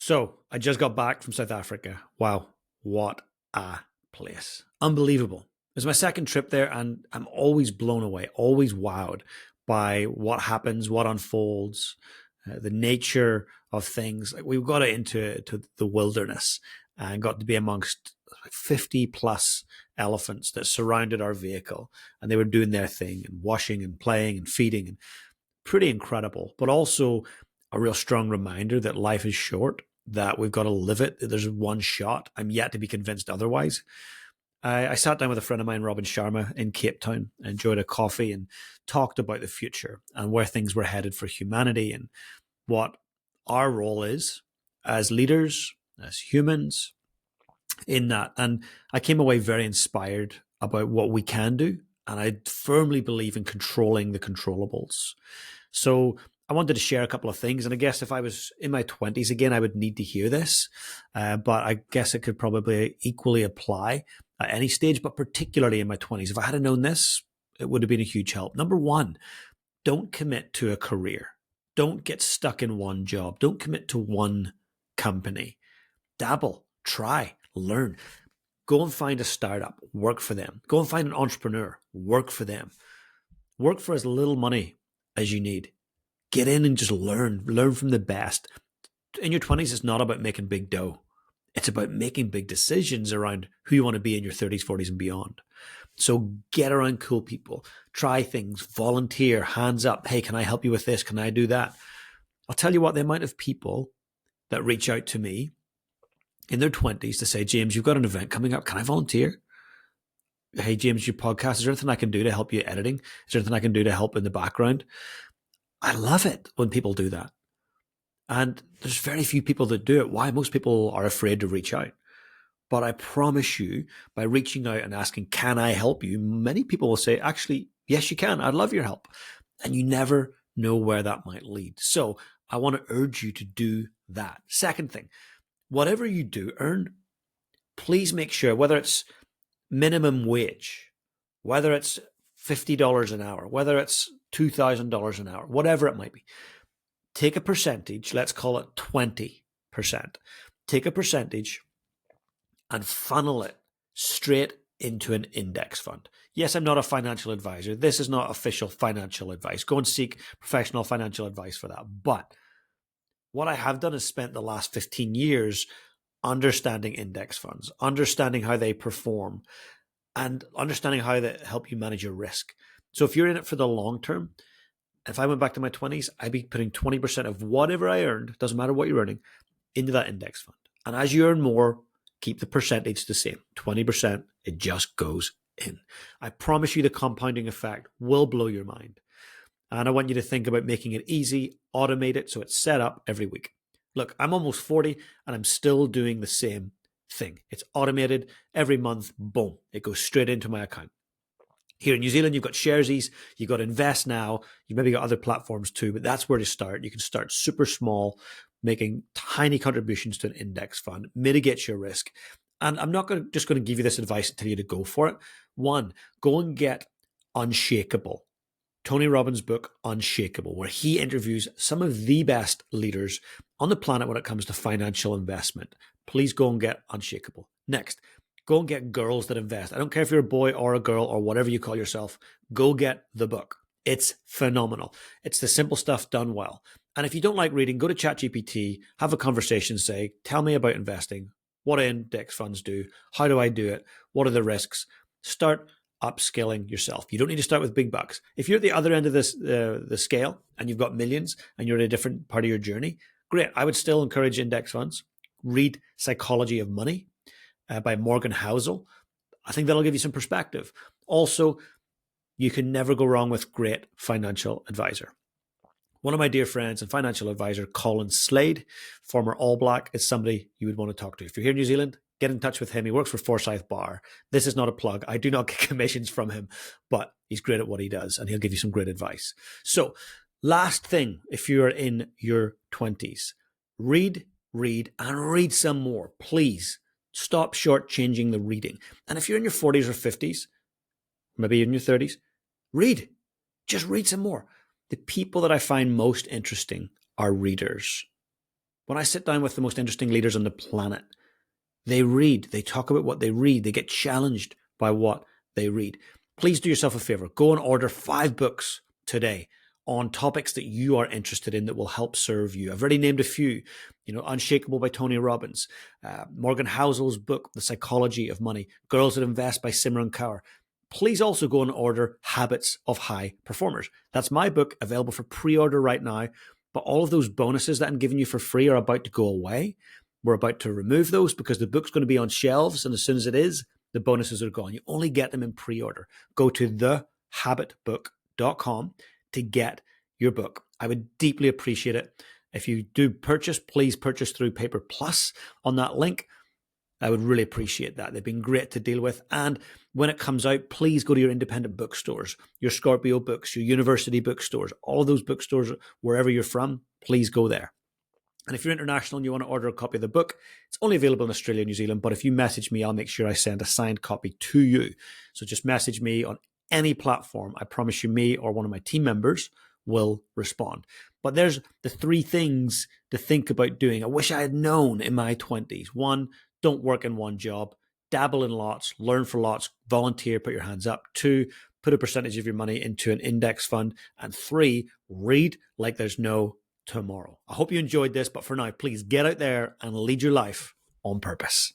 So I just got back from South Africa. Wow, what a place. Unbelievable. It was my second trip there, and I'm always blown away, always wowed by what happens, what unfolds, the nature of things. Like we got into the wilderness and got to be amongst 50 plus elephants that surrounded our vehicle, and they were doing their thing and washing and playing and feeding, and pretty incredible, but also a real strong reminder that life is short, that we've got to live it, that there's one shot. I'm yet to be convinced otherwise. I sat down with a friend of mine, Robin Sharma, in Cape Town, enjoyed a coffee and talked about the future and where things were headed for humanity and what our role is as leaders, as humans in that. And I came away very inspired about what we can do. And I firmly believe in controlling the controllables. So I wanted to share a couple of things. And I guess if I was in my 20s again, I would need to hear this. But I guess it could probably equally apply at any stage, but particularly in my 20s. If I had known this, it would have been a huge help. Number one, don't commit to a career. Don't get stuck in one job. Don't commit to one company. Dabble, try, learn. Go and find a startup, work for them. Go and find an entrepreneur, work for them. Work for as little money as you need. Get in and just learn from the best. In your 20s, it's not about making big dough. It's about making big decisions around who you want to be in your 30s, 40s, and beyond. So get around cool people, try things, volunteer, hands up. Hey, can I help you with this? Can I do that? I'll tell you what, the amount of people that reach out to me in their 20s to say, James, you've got an event coming up. Can I volunteer? Hey, James, your podcast, is there anything I can do to help you editing? Is there anything I can do to help in the background? I love it when people do that. And there's very few people that do it. Why? Most people are afraid to reach out. But I promise you, by reaching out and asking, can I help you? Many people will say, actually, yes, you can. I'd love your help. And you never know where that might lead. So I want to urge you to do that. Second thing, whatever you do earn, please make sure, whether it's minimum wage, whether it's $50 an hour, whether it's $2,000 an hour, whatever it might be, take a percentage, let's call it 20%. Take a percentage and funnel it straight into an index fund. Yes, I'm not a financial advisor. This is not official financial advice. Go and seek professional financial advice for that. But what I have done is spent the last 15 years understanding index funds, understanding how they perform, and understanding how they help you manage your risk. So if you're in it for the long term, if I went back to my 20s, I'd be putting 20% of whatever I earned, doesn't matter what you're earning, into that index fund. And as you earn more, keep the percentage the same. 20%, it just goes in. I promise you the compounding effect will blow your mind. And I want you to think about making it easy, automate it so it's set up every week. Look, I'm almost 40 and I'm still doing the same thing. It's automated every month. Boom, it goes straight into my account. Here in New Zealand, you've got Sharesies, you've got Invest Now, you've maybe got other platforms too, but that's where to start. You can start super small, making tiny contributions to an index fund, mitigate your risk. And I'm not just going to give you this advice and tell you to go for it. One, go and get Unshakable. Tony Robbins' book, Unshakable, where he interviews some of the best leaders on the planet when it comes to financial investment. Please go and get Unshakable. Next, go and get Girls That Invest. I don't care if you're a boy or a girl or whatever you call yourself. Go get the book. It's phenomenal. It's the simple stuff done well. And if you don't like reading, go to ChatGPT, have a conversation, say, tell me about investing. What do index funds do? How do I do it? What are the risks? Start upskilling yourself. You don't need to start with big bucks. If you're at the other end of this, the scale and you've got millions and you're in a different part of your journey, great. I would still encourage index funds. Read Psychology of Money by Morgan Housel. I think that'll give you some perspective. Also, you can never go wrong with great financial advisor. One of my dear friends and financial advisor, Colin Slade, former All Black, is somebody you would want to talk to. If you're here in New Zealand, get in touch with him. He works for Forsyth Bar. This is not a plug. I do not get commissions from him, but he's great at what he does and he'll give you some great advice. So last thing, if you're in your 20s, read, and read some more. Please stop shortchanging the reading. And if you're in your 40s or 50s, maybe in your 30s, read. Just read some more. The people that I find most interesting are readers. When I sit down with the most interesting leaders on the planet, they read, they talk about what they read, they get challenged by what they read. Please do yourself a favor. Go and order 5 books today on topics that you are interested in that will help serve you. I've already named a few, Unshakable by Tony Robbins, Morgan Housel's book, The Psychology of Money, Girls That Invest by Simran Kaur. Please also go and order Habits of High Performers. That's my book, available for pre-order right now. But all of those bonuses that I'm giving you for free are about to go away. We're about to remove those because the book's going to be on shelves. And as soon as it is, the bonuses are gone. You only get them in pre-order. Go to thehabitbook.com to get your book. I would deeply appreciate it. If you do purchase, please purchase through Paper Plus on that link. I would really appreciate that. They've been great to deal with. And when it comes out, please go to your independent bookstores, your Scorpio books, your university bookstores, all of those bookstores, wherever you're from, please go there. And if you're international and you want to order a copy of the book, it's only available in Australia and New Zealand. But if you message me, I'll make sure I send a signed copy to you. So just message me on any platform. I promise you, me or one of my team members will respond. But there's the 3 things to think about doing. I wish I had known in my 20s. 1, don't work in one job. Dabble in lots, learn for lots, volunteer, put your hands up. 2, put a percentage of your money into an index fund. And 3, read like there's no tomorrow. I hope you enjoyed this, but for now, please get out there and lead your life on purpose.